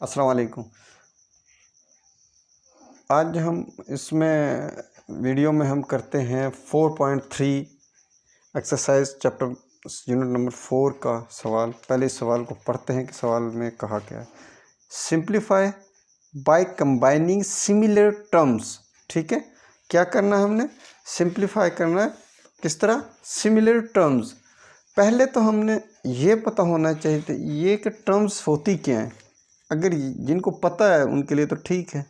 अस्सलाम वालेकुम। आज हम इसमें वीडियो में हम करते हैं 4.3 एक्सरसाइज चैप्टर यूनिट नंबर 4 का सवाल। पहले इस सवाल को पढ़ते हैं कि सवाल में कहा क्या है। Simplify by combining similar terms. ठीक है, क्या करना है हमने? सिंप्लीफाई करना है। किस तरह? Similar terms. पहले तो हमने ये पता होना चाहिए था ये कि टर्म्स होती क्या हैं। अगर जिनको पता है उनके लिए तो ठीक है,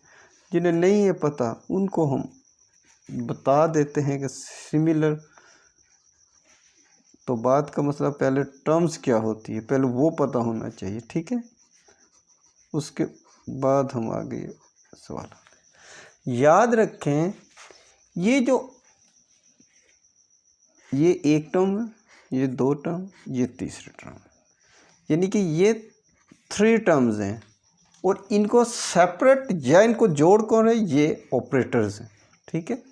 जिन्हें नहीं है पता उनको हम बता देते हैं कि सिमिलर। तो बात का मतलब पहले टर्म्स क्या होती है पहले वो पता होना चाहिए। ठीक है, उसके बाद हम आगे सवाल। याद रखें ये एक टर्म है, ये दो टर्म, ये तीसरी टर्म, यानी कि ये 3 टर्म्स हैं और इनको सेपरेट या इनको जोड़ कौन है? ये ऑपरेटर्स हैं। ठीक है,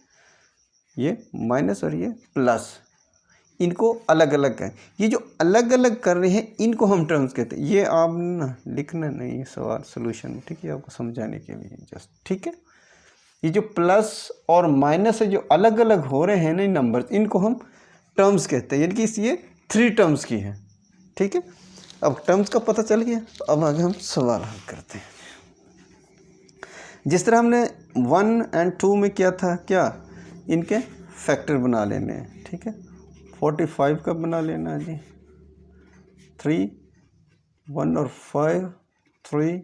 ये माइनस और ये प्लस, इनको अलग अलग है। ये जो अलग अलग कर रहे हैं इनको हम टर्म्स कहते हैं। ये आप ना लिखना नहीं सवाल सोल्यूशन में, ठीक है, आपको समझाने के लिए जस्ट। ठीक है, ये जो प्लस और माइनस है जो अलग अलग हो रहे हैं ना नंबर, इनको हम टर्म्स कहते हैं, यानी कि ये 3 टर्म्स की है। ठीक है, अब टर्म्स का पता चल गया तो अब आगे हम सवाल हल करते हैं। जिस तरह हमने 1 और 2 में किया था, क्या इनके फैक्टर बना लेने हैं। ठीक है, 45 का बना लेना है जी, 3, 1 और 5, 3,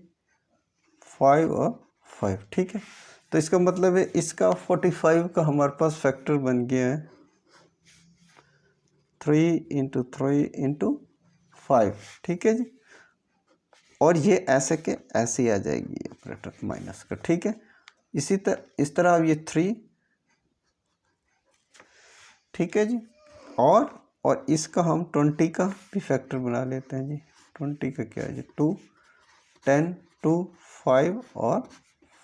5 और 5। ठीक है, तो इसका मतलब है इसका 45 का हमारे पास फैक्टर बन गया है 3 × 3 × 5। ठीक है जी, और ये ऐसे के ऐसे ही आ जाएगी ऑपरेटर माइनस का। ठीक है, इस तरह अब ये 3। ठीक है जी, और इसका हम 20 का भी फैक्टर बना लेते हैं जी। 20 का क्या है जी? 2, 10, 2, 5 और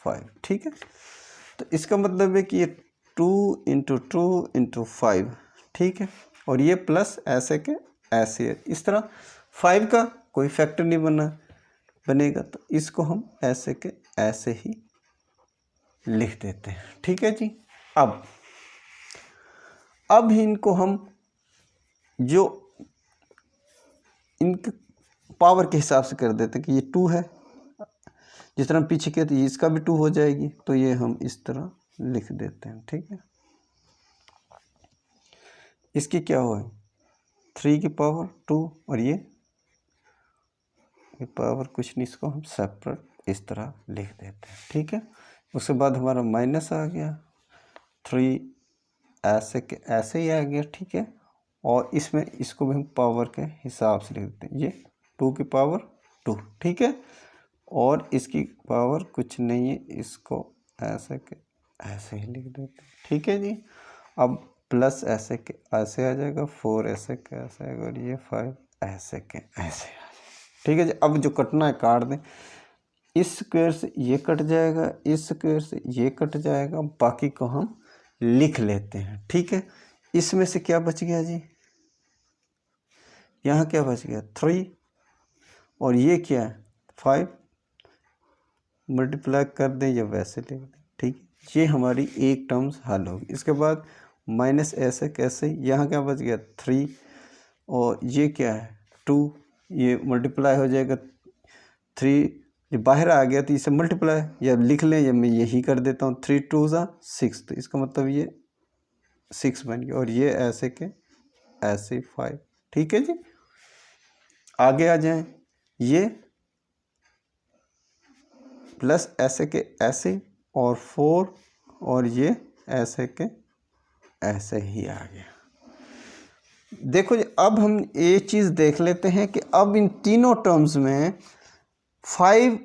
5। ठीक है, तो इसका मतलब है कि ये 2 × 2 × 5। ठीक है, और ये प्लस ऐसे के ऐसे है। इस तरह 5 का कोई फैक्टर नहीं बनेगा तो इसको हम ऐसे के ऐसे ही लिख देते हैं। ठीक है जी, अब इनको हम जो इनके पावर के हिसाब से कर देते हैं कि ये 2 है, जिस तरह हम पीछे किए तो इसका भी 2 हो जाएगी, तो ये हम इस तरह लिख देते हैं। ठीक है, इसकी क्या हो 3 की पावर 2 और ये पावर कुछ नहीं, इसको हम सेपरेट इस तरह लिख देते हैं। ठीक है, उसके बाद हमारा माइनस आ गया, 3 ऐसे के ऐसे ही आ गया। ठीक है, और इसमें इसको भी हम पावर के हिसाब से लिख देते हैं, ये 2 की पावर 2। ठीक है, और इसकी पावर कुछ नहीं है, इसको ऐसे के ऐसे ही लिख देते हैं। ठीक है जी, अब प्लस ऐसे के ऐसे आ जाएगा, 4 ऐसे के ऐसे आएगा, और ये 5 ऐसे के ऐसे आ जाएगा। ठीक है जी, अब जो कटना है काट दें। इस स्क्वायर से ये कट जाएगा, इस स्क्वायर से ये कट जाएगा, बाकी को हम लिख लेते हैं। ठीक है, इसमें से क्या बच गया जी? यहाँ क्या बच गया? 3, और ये क्या है? 5। मल्टीप्लाई कर दें या वैसे लिख दें। ठीक, ये हमारी एक टर्म्स हल होगी। इसके बाद माइनस ऐसे कैसे, यहाँ क्या बच गया? 3, और ये क्या है? 2, ये मल्टीप्लाई हो जाएगा 3, ये बाहर आ गया तो इसे मल्टीप्लाई या लिख लें, या मैं यही कर देता हूँ, 3 2 ज़ा 6, तो इसका मतलब ये 6 बन गया, और ये ऐसे के ऐसे 5। ठीक है जी, आगे आ जाएं, ये प्लस ऐसे के ऐसे और 4, और ये ऐसे के ऐसे ही आ गया। देखो जी, अब हम ये चीज़ देख लेते हैं कि अब इन तीनों टर्म्स में 5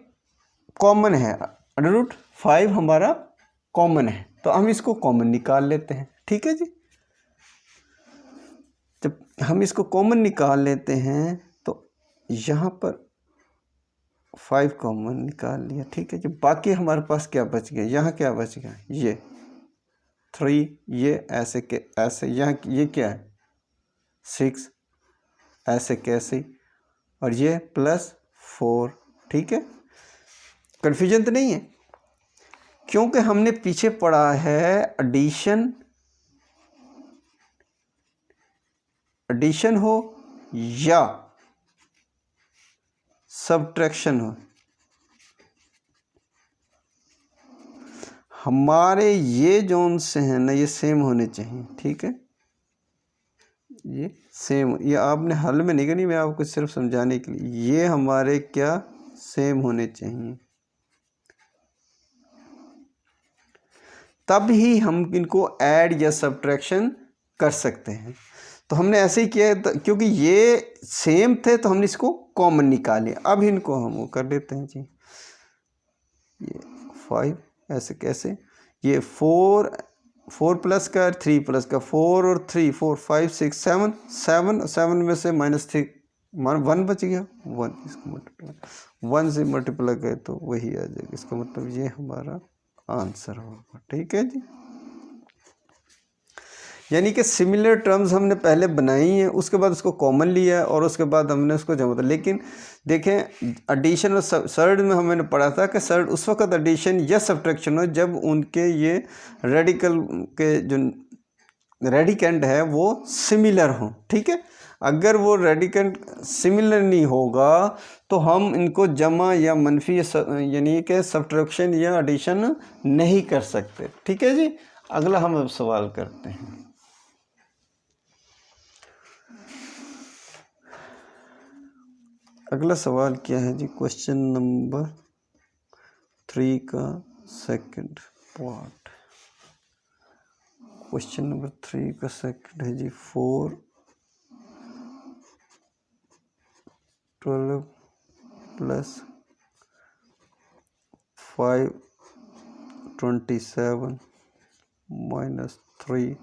कॉमन है, √5 हमारा कॉमन है, तो हम इसको कॉमन निकाल लेते हैं। ठीक है जी, जब हम इसको कॉमन निकाल लेते हैं तो यहाँ पर 5 कॉमन निकाल लिया। ठीक है जी, बाकी हमारे पास क्या बच गया? यहाँ क्या बच गया? ये 3, ये ऐसे के ऐसे, यहाँ ये क्या है? 6 ऐसे कैसे, और ये +4। ठीक है, कन्फ्यूजन तो नहीं है, क्योंकि हमने पीछे पढ़ा है एडिशन हो या सब्ट्रैक्शन हो, हमारे ये जोन से हैं ना, ये सेम होने चाहिए। ठीक है, ये सेम, ये आपने हल में नहीं करनी, मैं आपको सिर्फ समझाने के लिए, ये हमारे क्या सेम होने चाहिए, तब ही हम इनको ऐड या सब्ट्रैक्शन कर सकते हैं। तो हमने ऐसे ही किया, क्योंकि ये सेम थे तो हमने इसको कॉमन निकाले। अब इनको हम वो कर लेते हैं जी, ये 5 ऐसे कैसे, ये 4 प्लस का 3 प्लस का 4 और 3 4 5 6 7 7 में से -3 1 बच गया, 1 इसको मल्टीप्लाई 1 से मल्टीप्लाई करें तो वही आ जाएगा। इसका मतलब ये हमारा आंसर होगा। ठीक है जी, यानी कि सिमिलर टर्म्स हमने पहले बनाई हैं, उसके बाद उसको कॉमन लिया और उसके बाद हमने उसको जमा दिया। लेकिन देखें, एडिशन और सर्ड में हमने पढ़ा था कि सर्ड उस वक्त एडिशन या सब्ट्रैक्शन हो जब उनके ये रेडिकल के जो रेडिकेंड है वो सिमिलर हो। ठीक है, अगर वो रेडिकेंड सिमिलर नहीं होगा तो हम इनको जमा या मनफी यानी कि सब्ट्रैक्शन या एडिशन नहीं कर सकते। ठीक है जी, अगला हम अब सवाल करते हैं। अगला सवाल क्या है जी, क्वेश्चन नंबर 3 का सेकंड पार्ट। क्वेश्चन नंबर 3 का सेकंड है जी, 4 12 प्लस 5 27 माइनस 3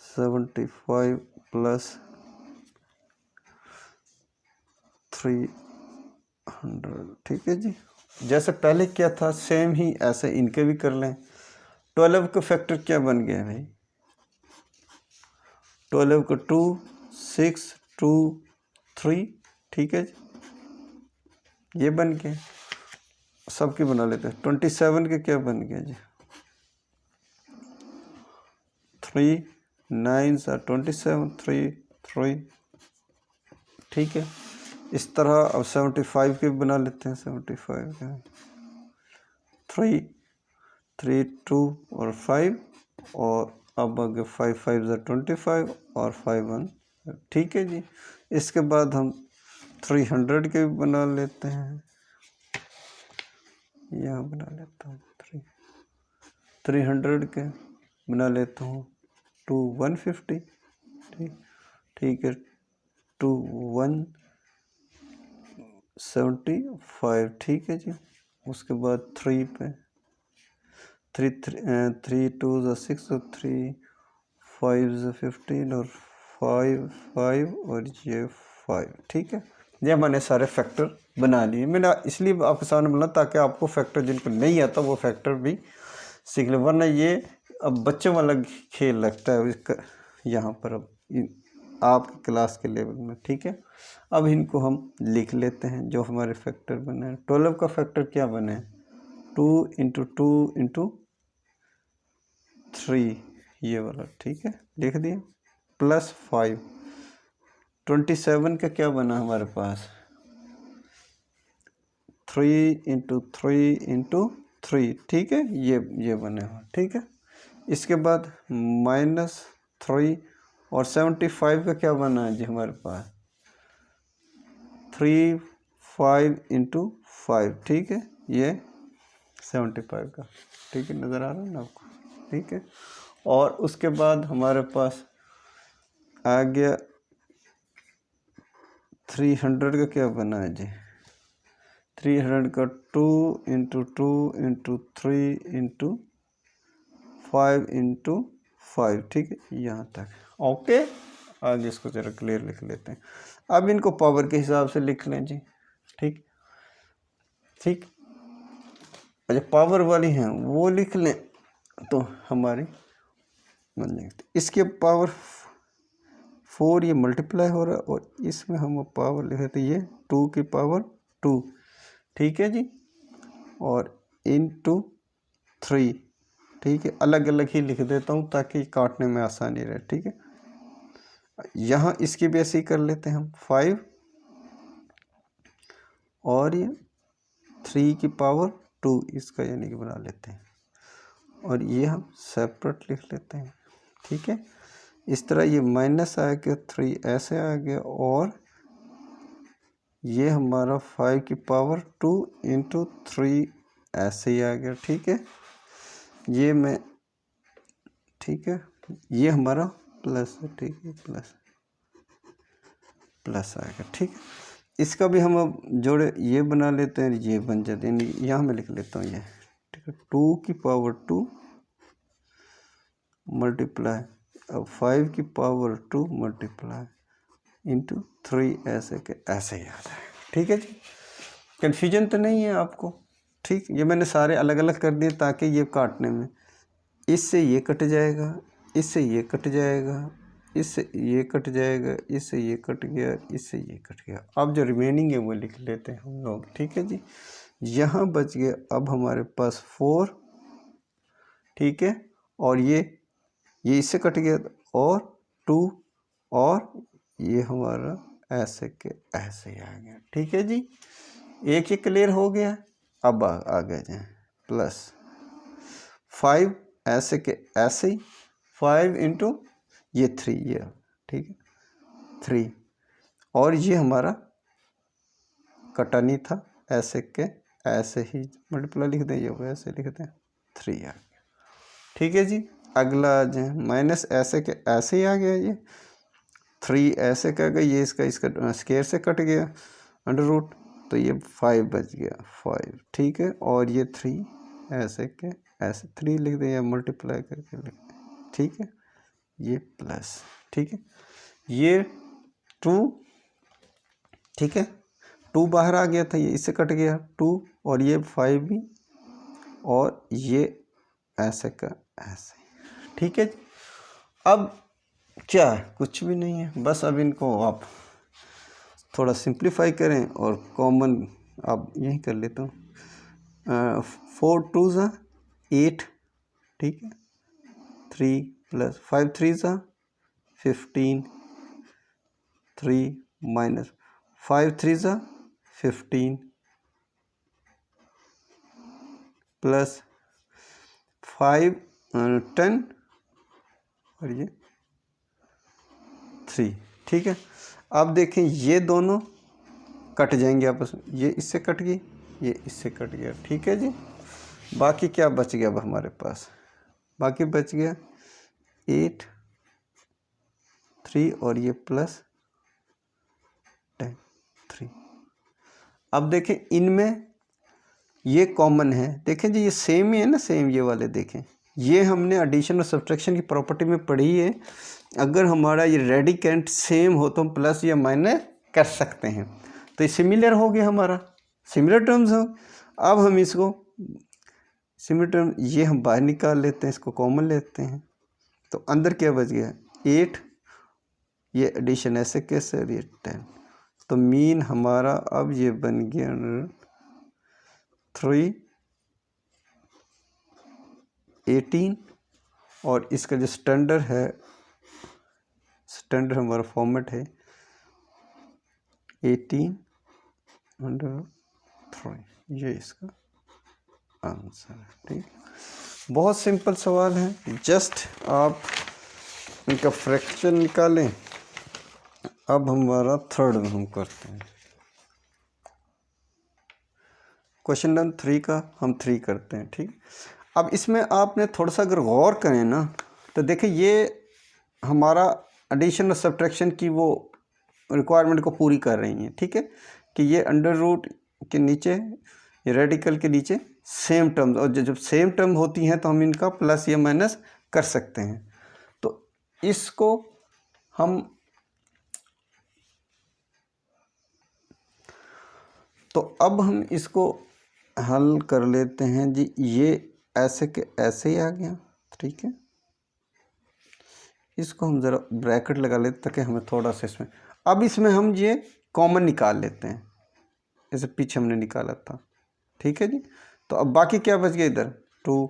75 प्लस 300। ठीक है जी, जैसे पहले क्या था सेम ही ऐसे इनके भी कर लें। 12 का फैक्टर क्या बन गया भाई, 12 का 2 6 2 3। ठीक है जी, ये बन गया, सबकी बना लेते हैं। 27 के क्या बन गया जी, 3 9 27 3 3। ठीक है, इस तरह अब 75 के भी बना लेते हैं। 75 के 3 3 2 और 5, और अब आगे 5 5 25 और 5 1। ठीक है जी, इसके बाद हम 300 के भी बना लेते हैं, यहाँ बना लेता हूँ 300 के बना लेता हूँ 2 150। ठीक है, 2 175। ठीक है जी, उसके बाद 3 पे 3 2 6 और 3 5 15 और 5 5 और ये 5। ठीक है, ये मैंने सारे फैक्टर बना लिए। मैंने इसलिए आपके सामने बोला ताकि आपको फैक्टर जिनको नहीं आता वो फैक्टर भी सीख ले, वरना ये अब बच्चों वाला खेल लगता है इसका यहाँ पर अब आपकी क्लास के लेवल में। ठीक है, अब इनको हम लिख लेते हैं जो हमारे फैक्टर बने हैं। 12 का फैक्टर क्या बने, 2 × 2 × 3 ये वाला। ठीक है, लिख दिया, प्लस 5। 27 का क्या बना हमारे पास, 3 × 3 × 3। ठीक है, ये बने हुआ। ठीक है, इसके बाद -3 और 75 का क्या बना है जी हमारे पास, 3 5 × 5। ठीक है, ये 75 का। ठीक है, नज़र आ रहा है ना आपको। ठीक है, और उसके बाद हमारे पास आ गया 300 का क्या बना है जी, 300 का 2 × 2 × 3 × 5 × 5। ठीक है, यहाँ तक ओके। आगे इसको जरा क्लियर लिख लेते हैं। अब इनको पावर के हिसाब से लिख लें जी। ठीक ठीक, अच्छा पावर वाली हैं वो लिख लें तो हमारी बन जाएगी। इसके पावर 4 ये मल्टीप्लाई हो रहा है और इसमें हम पावर लिखे तो ये 2 की पावर 2। ठीक है जी, और इंटू 3, ठीक है। अलग अलग ही लिख देता हूँ ताकि काटने में आसानी रहे, ठीक है। यहाँ इसकी भी ऐसे ही कर लेते हैं हम 5 और ये 3 की पावर 2 इसका यानी कि बना लेते हैं और ये हम सेपरेट लिख लेते हैं, ठीक है। इस तरह ये माइनस आ गया 3 ऐसे आ गया और ये हमारा 5 की पावर 2 इंटू 3 ऐसे ही आ गया, ठीक है। ये मैं, ठीक है, ये हमारा प्लस है, ठीक है, प्लस आ गया, ठीक है। इसका भी हम अब जोड़े ये बना लेते हैं, ये बन जाते हैं। यहाँ मैं लिख लेता हूँ ये, ठीक है, 2 की पावर 2 मल्टीप्लाई अब 5 की पावर 2 मल्टीप्लाई इंटू 3 ऐसे के ऐसे ही आ जाए, ठीक है जी। कन्फ्यूजन तो नहीं है आपको, ठीक। ये मैंने सारे अलग अलग कर दिए ताकि ये काटने में, इससे ये कट जाएगा, इससे ये कट जाएगा, इससे ये कट जाएगा, इससे ये कट गया, इससे ये कट गया। अब जो रिमेनिंग है वो लिख लेते हैं हम लोग, ठीक है जी। यहाँ बच गया अब हमारे पास 4, ठीक है, और ये इससे कट गया और 2 और ये हमारा ऐसे के ऐसे ही आ गया, ठीक है जी। एक ये क्लियर हो गया। अब आगे जाए प्लस 5 ऐसे के ऐसे ही 5 इंटू ये 3 ये, ठीक है, 3 और ये हमारा कटा नहीं था, ऐसे के ऐसे ही मल्टीप्लाई लिख दें, ये वैसे लिख दें, 3 आ गया, ठीक है जी। अगला आ जाए माइनस ऐसे के ऐसे ही आ गया, ये 3 ऐसे का गया, ये इसका स्क्वायर से कट गया अंडर रूट, तो ये 5 बच गया 5, ठीक है। और ये 3 ऐसे के ऐसे 3 लिख दें या मल्टीप्लाई करके लिख दें, ठीक है, ये प्लस, ठीक है, ये 2, ठीक है, 2 बाहर आ गया था, ये इससे कट गया 2 और ये 5 भी और ये ऐसे का ऐसे, ठीक है। अब क्या है, कुछ भी नहीं है, बस अब इनको आप थोड़ा सिंप्लीफाई करें और कॉमन अब यही कर लेता हूँ। 4 2 ज़ा 8, ठीक है, 3 प्लस 5 3 ज़ा 15, 3 माइनस 5 3 ज़ा 15 प्लस 5 10 और ये 3, ठीक है। अब देखें ये दोनों कट जाएंगे आपस में, ये इससे कट गई, ये इससे कट गया, ठीक है जी। बाकी क्या बच गया अब हमारे पास, बाकी बच गया 8 3 और ये प्लस 10 3। अब देखें इनमें ये कॉमन है, देखें जी ये सेम ही है ना, सेम ये वाले देखें, ये हमने एडिशन और सब्ट्रैक्शन की प्रॉपर्टी में पढ़ी है। अगर हमारा ये रेडिकेंट सेम हो तो हम प्लस या माइनस कर सकते हैं, तो ये सिमिलर हो गया, हमारा सिमिलर टर्म्स हो। अब हम इसको सिमिलर टर्म ये हम बाहर निकाल लेते हैं, इसको कॉमन लेते हैं, तो अंदर क्या बच गया 8, ये एडिशन ऐसे कैसे, ये 10, तो मीन हमारा अब ये बन गया 3 18 और इसका जो स्टैंडर्ड है, स्टैंडर्ड हमारा फॉर्मेट है 18/3, ये इसका आंसर है, ठीक। बहुत सिंपल सवाल है, जस्ट आप इनका फ्रैक्शन निकालें। अब हमारा थर्ड में हम करते हैं, क्वेश्चन नंबर 3 का हम 3 करते हैं, ठीक। अब इसमें आपने थोड़ा सा अगर गौर करें ना, तो देखिए ये हमारा एडिशन और सब्ट्रैक्शन की वो रिक्वायरमेंट को पूरी कर रही हैं, ठीक है, कि ये अंडर रूट के नीचे, ये रेडिकल के नीचे सेम टर्म्स, और जब सेम टर्म होती हैं तो हम इनका प्लस या माइनस कर सकते हैं। तो इसको हम, तो अब हम इसको हल कर लेते हैं जी। ये ऐसे के ऐसे ही आ गया, ठीक है, इसको हम ज़रा ब्रैकेट लगा लेते ताकि हमें थोड़ा सा इसमें, अब इसमें हम ये कॉमन निकाल लेते हैं, जैसे पीछे हमने निकाला था, ठीक है जी। तो अब बाकी क्या बच गया इधर 2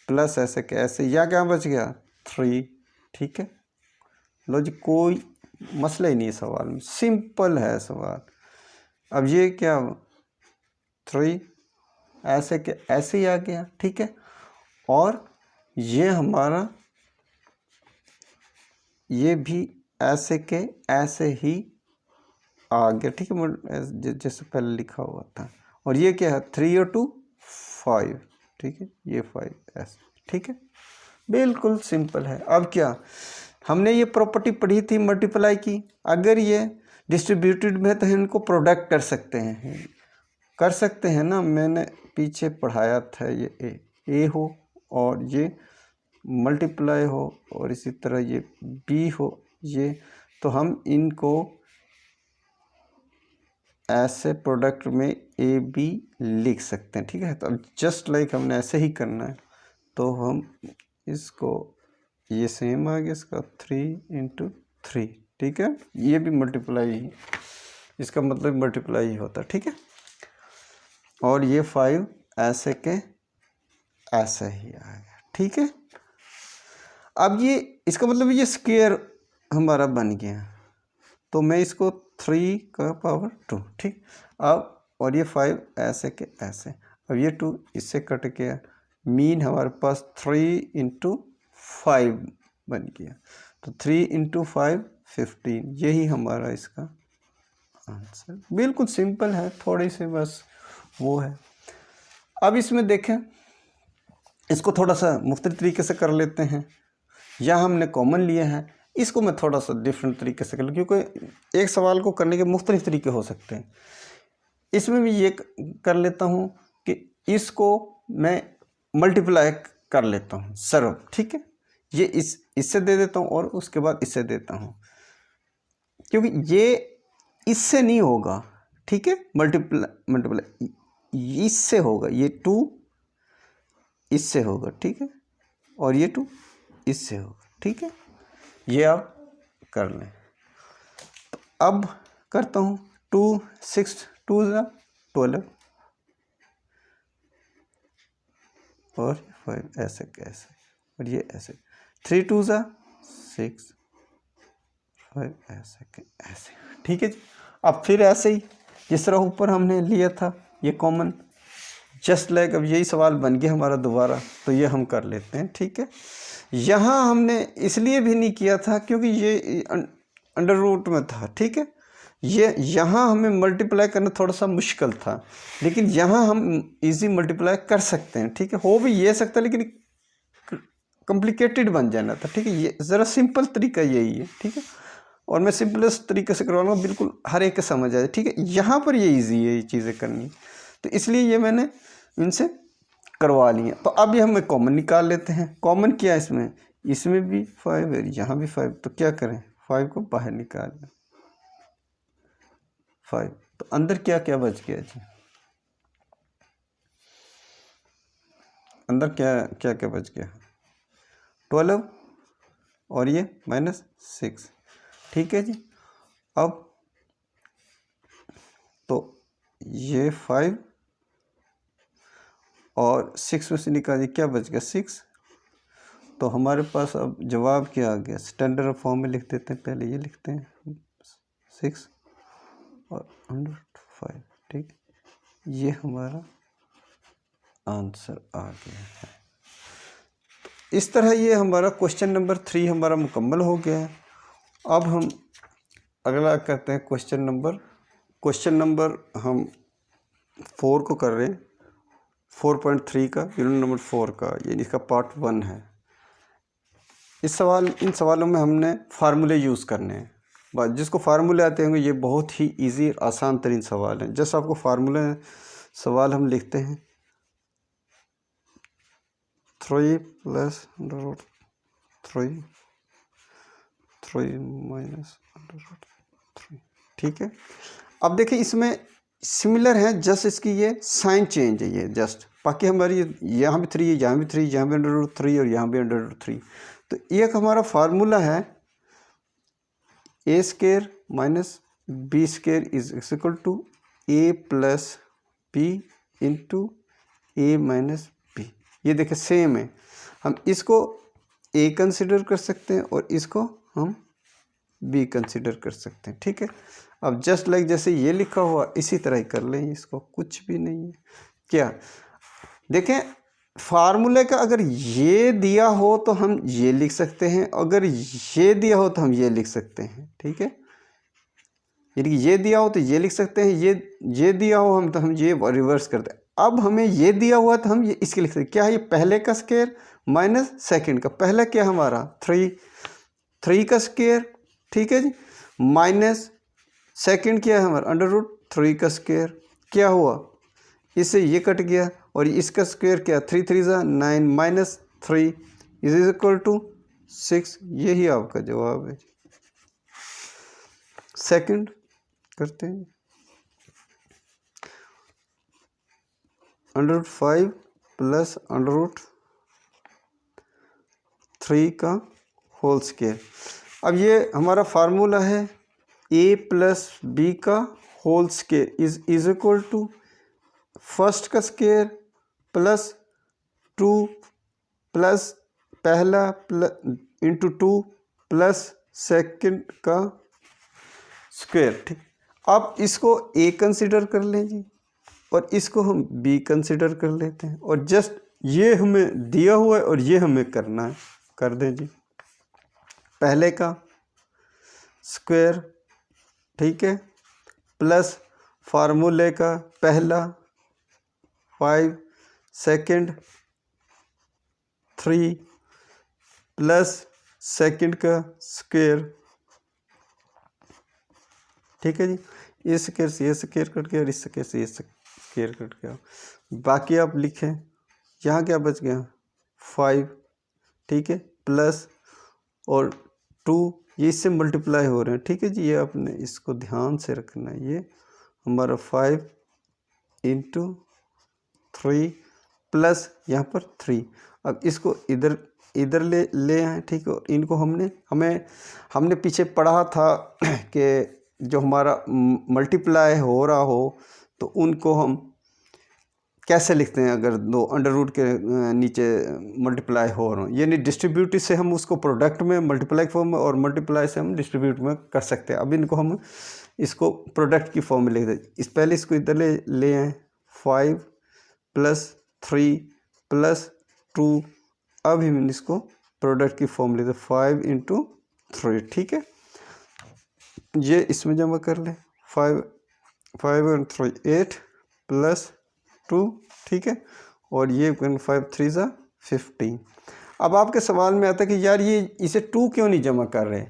प्लस ऐसे के ऐसे, या क्या बच गया 3। ठीक है, लो जी, कोई मसला ही नहीं है सवाल में, सिंपल है सवाल। अब ये क्या 3 ऐसे के ऐसे ही आ गया। ठीक है, और ये हमारा ये भी ऐसे के ऐसे ही आ गया। ठीक है, जैसे पहले लिखा हुआ था। और ये क्या है 3 और 2 5। ठीक है, ये 5 ऐसे। ठीक है, बिल्कुल सिंपल है। अब क्या, हमने ये प्रॉपर्टी पढ़ी थी मल्टीप्लाई की, अगर ये डिस्ट्रीब्यूटेड में तो इनको प्रोडक्ट कर सकते हैं ना। मैंने पीछे पढ़ाया था, ये ए हो और ये मल्टीप्लाई हो और इसी तरह ये बी हो, ये तो हम इनको ऐसे प्रोडक्ट में ए बी लिख सकते हैं। ठीक है, तो अब जस्ट लाइक हमने ऐसे ही करना है, तो हम इसको, ये सेम आ गया इसका 3 इंटू 3। ठीक है, ये भी मल्टीप्लाई ही, इसका मतलब मल्टीप्लाई ही होता है। ठीक है, और ये 5 ऐसे के ऐसे ही आ गया। ठीक है, अब ये इसका मतलब ये स्क्वायर हमारा बन गया, तो मैं इसको 3 का पावर 2। ठीक, अब और ये 5 ऐसे के ऐसे, अब ये 2 इससे कट गया, मीन हमारे पास 3 इंटू 5 बन गया, तो 3 इंटू 5 15, यही हमारा इसका आंसर। बिल्कुल सिंपल है, थोड़ी सी बस वो है। अब इसमें देखें, इसको थोड़ा सा मुख्तलिफ तरीके से कर लेते हैं। यहाँ हमने कॉमन लिया है, इसको मैं थोड़ा सा डिफरेंट तरीके से कर लूँ, क्योंकि एक सवाल को करने के मुख्तलिफ तरीके हो सकते हैं। इसमें भी ये कर लेता हूँ कि इसको मैं मल्टीप्लाई कर लेता हूँ सर्व। ठीक है, ये इससे दे देता हूँ और उसके बाद इससे देता हूँ, क्योंकि ये इससे नहीं होगा। ठीक है, मल्टीप्लाई इससे होगा, ये 2 इससे होगा। ठीक है, और ये 2 इससे होगा। ठीक है, ये आप कर लें। तो अब करता हूँ 2 6 2 12 और 5 ऐसे कैसे, और ये ऐसे 3 2 6 5 ऐसे के ऐसे। ठीक है जी, अब फिर ऐसे ही जिस तरह ऊपर हमने लिया था ये कॉमन, जस्ट लाइक अब यही सवाल बन गया हमारा दोबारा, तो ये हम कर लेते हैं। ठीक है, यहाँ हमने इसलिए भी नहीं किया था क्योंकि ये अंडर रूट में था। ठीक है, ये यहाँ हमें मल्टीप्लाई करना थोड़ा सा मुश्किल था, लेकिन यहाँ हम इजी मल्टीप्लाई कर सकते हैं। ठीक है, हो भी ये सकता है, लेकिन कॉम्प्लिकेटेड बन जाना था। ठीक है, ये ज़रा सिंपल तरीका यही है। ठीक है, और मैं सिंपलेस्ट तरीके से करवाऊँगा, बिल्कुल हर एक के समझ आए। ठीक है, यहाँ पर ये ईजी है ये चीज़ें करनी, तो इसलिए ये मैंने इनसे करवा लिया। तो अब ये हम कॉमन निकाल लेते हैं। कॉमन क्या है इसमें भी 5 है, यहाँ भी 5, तो क्या करें 5 को बाहर निकाल लें 5, तो अंदर क्या क्या बच गया जी, अंदर क्या क्या क्या बच गया 12 और ये -6। ठीक है जी, अब तो ये 5 और 6 में से निकालिए, क्या बच गया 6। तो हमारे पास अब जवाब क्या आ गया, स्टैंडर्ड फॉर्म में लिख देते हैं, पहले ये लिखते हैं 6 और 105। ठीक, ये हमारा आंसर आ गया है। तो इस तरह ये हमारा क्वेश्चन नंबर 3 हमारा मुकम्मल हो गया है। अब हम अगला करते हैं क्वेश्चन नंबर हम 4 को कर रहे हैं, 4.3 का, यूनिट नंबर 4 का, ये इसका पार्ट 1 है। इन सवालों में हमने फार्मूले यूज़ करने हैं। बस जिसको फार्मूले आते होंगे, ये बहुत ही इजी और आसान तरीन सवाल हैं। जैसे आपको फार्मूले सवाल हम लिखते हैं 3 + √3 3 -√3। ठीक है, अब देखिए इसमें सिमिलर है, जस्ट इसकी ये साइन चेंज है, ये जस्ट, बाकी हमारी यहाँ भी 3 है, यहाँ भी 3, यहाँ भी √3 और यहाँ भी √3। तो एक हमारा फार्मूला है a² - b² = a + b × A minus B, ये देखिए सेम है, हम इसको ए कंसिडर कर सकते हैं और इसको हम बी कंसिडर कर सकते हैं, ठीक है। अब जस्ट लाइक जैसे ये लिखा हुआ इसी तरह ही कर लें इसको, कुछ भी नहीं है क्या। देखें फार्मूले का अगर ये दिया हो तो हम ये लिख सकते हैं, अगर ये दिया हो तो हम ये लिख सकते हैं, ठीक है। यानी कि ये दिया हो तो ये लिख सकते हैं, ये दिया हो हम तो हम ये रिवर्स करते हैं। अब हमें ये दिया हुआ तो हम ये इसके लिख सकते हैं, क्या है ये पहले का स्क्वायर माइनस सेकंड का, पहला क्या हमारा 3 का स्क्वायर, ठीक है जी, माइनस सेकंड क्या है हमारा √3 का स्क्वायर, क्या हुआ इससे ये कट गया और इसका स्क्वायर क्या 3 3 9 माइनस 3 इज इक्वल टू 6, यही आपका जवाब है। सेकंड करते हैं, √5 प्लस √3 का होल स्क्वायर। अब ये हमारा फार्मूला है a प्लस बी का whole square is equal to first का स्क्वायर प्लस 2 प्लस पहला प्लस इंटू 2 प्लस सेकंड का स्क्वायर, ठीक। अब इसको a कंसिडर कर लें जी और इसको हम b कंसिडर कर लेते हैं और जस्ट ये हमें दिया हुआ है और ये हमें करना है, कर दें जी। पहले का स्क्वायर, ठीक है, प्लस फार्मूले का पहला 5 सेकंड 3 प्लस सेकंड का स्क्वायर, ठीक है जी। इस स्क्वायर से ये स्क्वायर कट गया और इस स्क्वायर से ये स्क्वायर कट गया। बाकी आप लिखें यहाँ क्या बच गया 5, ठीक है, प्लस और 2 ये इससे मल्टीप्लाई हो रहे हैं, ठीक है जी। ये आपने इसको ध्यान से रखना है, ये हमारा 5 इंटू 3 प्लस यहाँ पर 3। अब इसको इधर ले आए, ठीक है। इनको हमने पीछे पढ़ा था कि जो हमारा मल्टीप्लाई हो रहा हो तो उनको हम कैसे लिखते हैं, अगर दो अंडर रूट के नीचे मल्टीप्लाई हो रहा हो, यानी डिस्ट्रीब्यूटिव से हम उसको प्रोडक्ट में मल्टीप्लाई फॉर्म में और मल्टीप्लाई से हम डिस्ट्रीब्यूट में कर सकते हैं। अब इनको हम इसको प्रोडक्ट की फॉर्म में लिख दें। पहले इसको इधर ले आए 5 प्लस 3 प्लस 2, अब हम इसको प्रोडक्ट की फॉर्म लेते 5 इंटू 3, ठीक है। ये इसमें जमा कर लें 5 और 3 8 प्लस 2, ठीक है, और ये 5 3 15। अब आपके सवाल में आता है कि यार ये इसे 2 क्यों नहीं जमा कर रहे।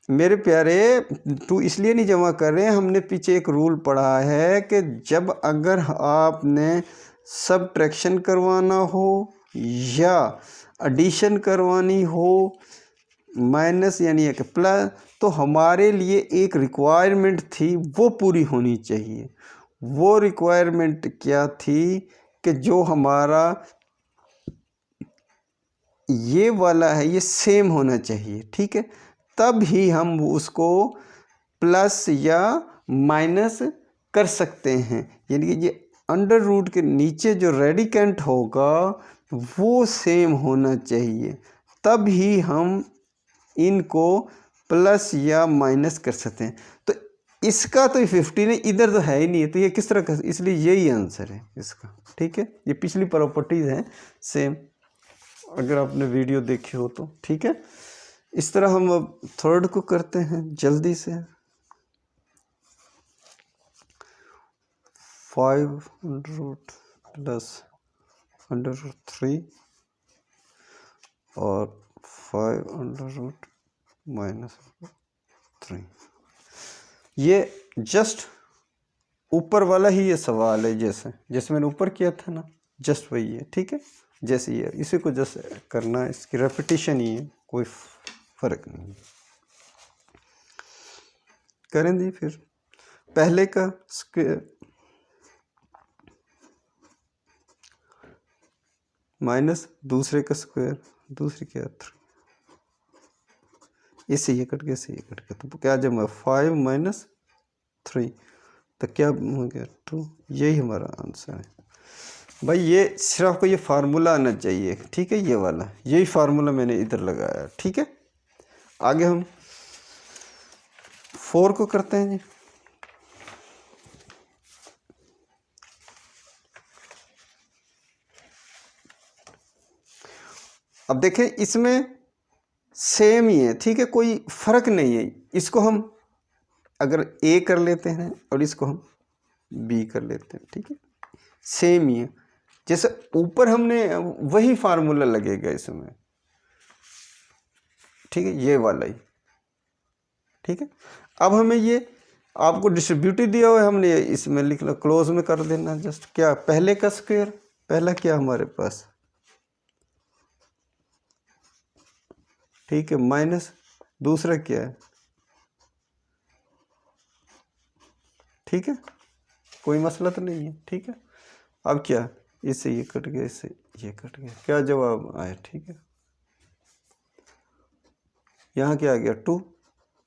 मेरे प्यारे 2 इसलिए नहीं जमा कर रहे हैं, हमने पीछे एक रूल पढ़ा है कि जब अगर आपने सबट्रैक्शन करवाना हो या एडिशन करवानी हो, माइनस यानी एक प्लस, तो हमारे लिए एक रिक्वायरमेंट थी वो पूरी होनी चाहिए। वो रिक्वायरमेंट क्या थी कि जो हमारा ये वाला है ये सेम होना चाहिए, ठीक है, तब ही हम उसको प्लस या माइनस कर सकते हैं। यानी कि ये अंडर रूट के नीचे जो रेडिकेंट होगा वो सेम होना चाहिए, तब ही हम इनको प्लस या माइनस कर सकते हैं। तो इसका तो 15 है, इधर तो है ही नहीं है, तो ये किस तरह का, इसलिए यही आंसर है इसका, ठीक है। ये पिछली प्रॉपर्टीज हैं सेम, अगर आपने वीडियो देखी हो तो, ठीक है। इस तरह हम अब थर्ड को करते हैं जल्दी से। 5 रूट प्लस √3 और 5 रूट माइनस 3। ये जस्ट ऊपर वाला ही ये सवाल है, जैसे मैंने ऊपर किया था ना, जस्ट वही है, ठीक है। जैसे ये इसी को जस्ट करना है, इसकी रेपिटेशन ही है, कोई फर्क नहीं। करें दी फिर पहले का स्क्वायर माइनस दूसरे का स्क्वायर, दूसरी क्या 3, इससे ये कट गया, इससे ये कट गया, तो क्या जमा 5 माइनस 3, तो क्या हो गया 2, यही हमारा आंसर है। भाई ये सिर्फ आपको ये फार्मूला आना चाहिए, ठीक है, ये वाला, यही फार्मूला मैंने इधर लगाया, ठीक है। आगे हम 4 को करते हैं जी। अब देखें इसमें सेम ही है, ठीक है, कोई फर्क नहीं है। इसको हम अगर ए कर लेते हैं और इसको हम बी कर लेते हैं, ठीक है, सेम ही है। जैसे ऊपर हमने वही फार्मूला लगेगा इसमें, ठीक है, ये वाला ही, ठीक है। अब हमें ये आपको डिस्ट्रीब्यूटिव दिया हुआ है, हमने इसमें लिख लो, क्लोज में कर देना जस्ट। क्या पहले का स्क्वायर, पहला क्या हमारे पास, ठीक है, माइनस दूसरा क्या है, ठीक है, कोई मसला तो नहीं है, ठीक है। अब क्या, इससे ये कट गया, इससे ये कट गया, क्या जवाब आया, ठीक है। यहाँ क्या आ गया 2,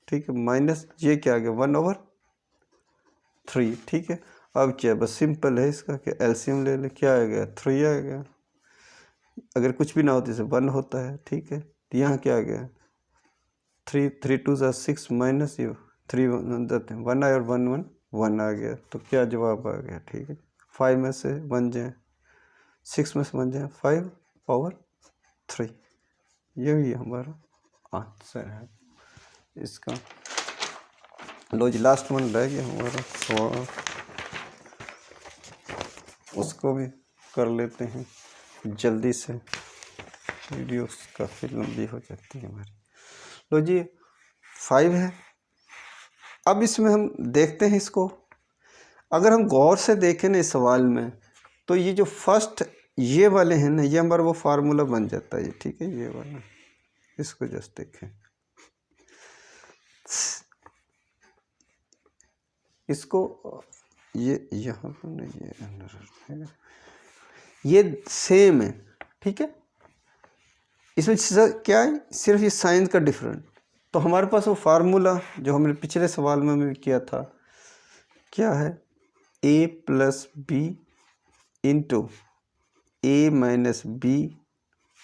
ठीक है, माइनस ये क्या आ गया 1/3, ठीक है। अब क्या, बस सिंपल है इसका कि एलसीएम ले ले, क्या आ गया 3 आ गया। अगर कुछ भी ना हो तो इसे 1 होता है, ठीक है। तो यहाँ क्या आ गया 3 2 6 माइनस ये 3 1 आया और 1 1 1 आ गया, तो क्या जवाब आ गया, ठीक है। 5 में से 1 जाए, 6 में से 1 जाए, 5/3, यही हमारा आंसर है इसका। लो जी, लास्ट वन रह गया हमारा, उसको भी कर लेते हैं जल्दी से, वीडियो काफ़ी लंबी हो जाती है हमारी। लो जी 5 है। अब इसमें हम देखते हैं इसको, अगर हम गौर से देखें ना इस सवाल में, तो ये जो फर्स्ट ये वाले हैं ना, ये हमारा वो फार्मूला बन जाता है, ठीक है, ये वाला, इसको जस्ट देखें, इसको ये यहाँ पर नहीं, ये सेम है, ठीक है। इसमें क्या है, सिर्फ ये साइन का डिफरेंट। तो हमारे पास वो फार्मूला जो हमने पिछले सवाल में भी किया था, क्या है, a plus B into A minus B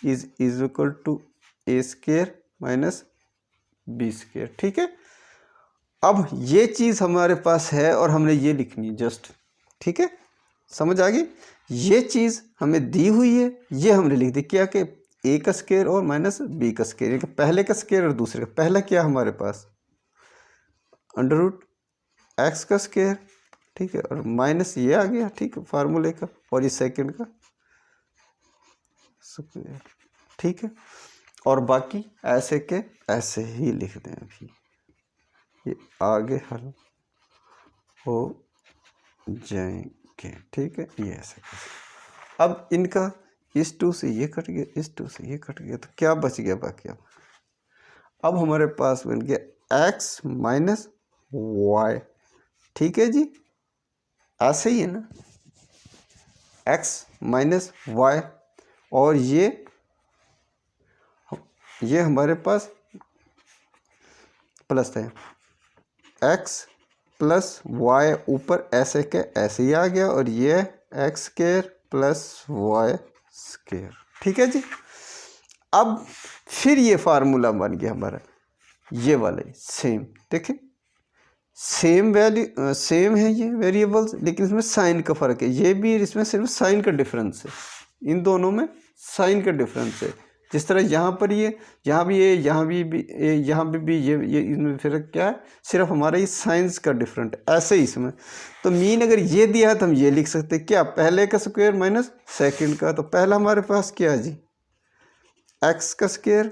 is equal to A square minus B square, ठीक है। अब ये चीज़ हमारे पास है और हमने ये लिखनी है जस्ट, ठीक है, समझ आ गई। ये चीज़ हमें दी हुई है, ये हमने लिख दी, क्या कि ए का स्क्वायर और माइनस बी का स्क्वायर, पहले का स्क्वायर और दूसरे का, पहला क्या हमारे पास √x का स्क्वायर, ठीक है, और माइनस ये आ गया, ठीक है, फार्मूले का, और ये सेकंड का स्क्वायर, ठीक है। और बाकी ऐसे के ऐसे ही लिख दें, अभी ये आगे हल हो जाएंगे, ठीक है, ये ऐसे कैसे। अब इनका इस 2 से ये कट गया, इस 2 से ये कट गया, तो क्या बच गया बाकी। अब हमारे पास बन गया x माइनस वाई, ठीक है जी, ऐसे ही है ना, x माइनस वाई, और ये हमारे पास प्लस है, x प्लस वाई ऊपर ऐसे के ऐसे ही आ गया, और ये X square plus Y square, ठीक है जी। अब फिर ये फार्मूला बन गया हमारा, ये वाला सेम, देखें सेम वैल्यू सेम है ये वेरिएबल्स, लेकिन इसमें साइन का फ़र्क है, ये भी इसमें सिर्फ साइन का डिफरेंस है, इन दोनों में साइन का डिफरेंस है। जिस तरह यहाँ पर ये, यहाँ भी ये, यहाँ भी यहाँ भी ये इसमें फ़र्क क्या है, सिर्फ हमारा ये साइंस का डिफरेंट, ऐसे ही इसमें। तो मीन अगर ये दिया है तो हम ये लिख सकते हैं, क्या पहले का स्क्वायर माइनस सेकंड का, तो पहला हमारे पास क्या है जी एक्स का स्क्वायर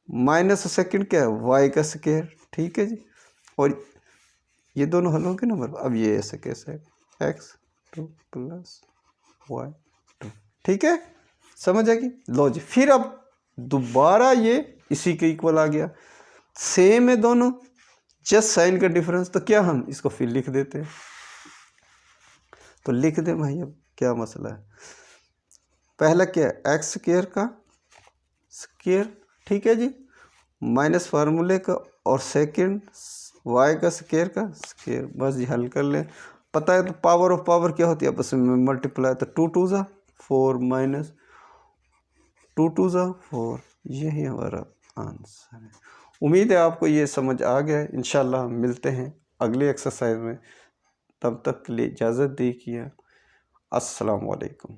माइनस सेकंड क्या है वाई का स्क्वायर, ठीक है जी। और ये दोनों हल हो गए नंबर। अब ये ऐसे कैसे है x2 प्लस y2, ठीक है, समझ आएगी। लो जी, फिर अब दोबारा ये इसी के इक्वल आ गया, सेम है दोनों, जस्ट साइन का डिफरेंस, तो क्या हम इसको फिर लिख देते हैं, तो लिख दे भाई, अब क्या मसला है। पहला क्या है एक्स स्क्वायर का स्क्वायर, ठीक है जी, माइनस फार्मूले का, और सेकंड वाई का स्क्वायर का स्क्वायर, बस ये हल कर लें। पता है तो पावर ऑफ पावर क्या होती है, आपस में मल्टीप्लाई, तो 2 2 ज़ा 4 माइनस 2 2 ज़ा 4, यही हमारा आंसर है। उम्मीद है आपको ये समझ आ गया है। इंशाल्लाह हम मिलते हैं अगली एक्सरसाइज में, तब तक के लिए इजाज़त दीजिए। अस्सलाम वालेकुम।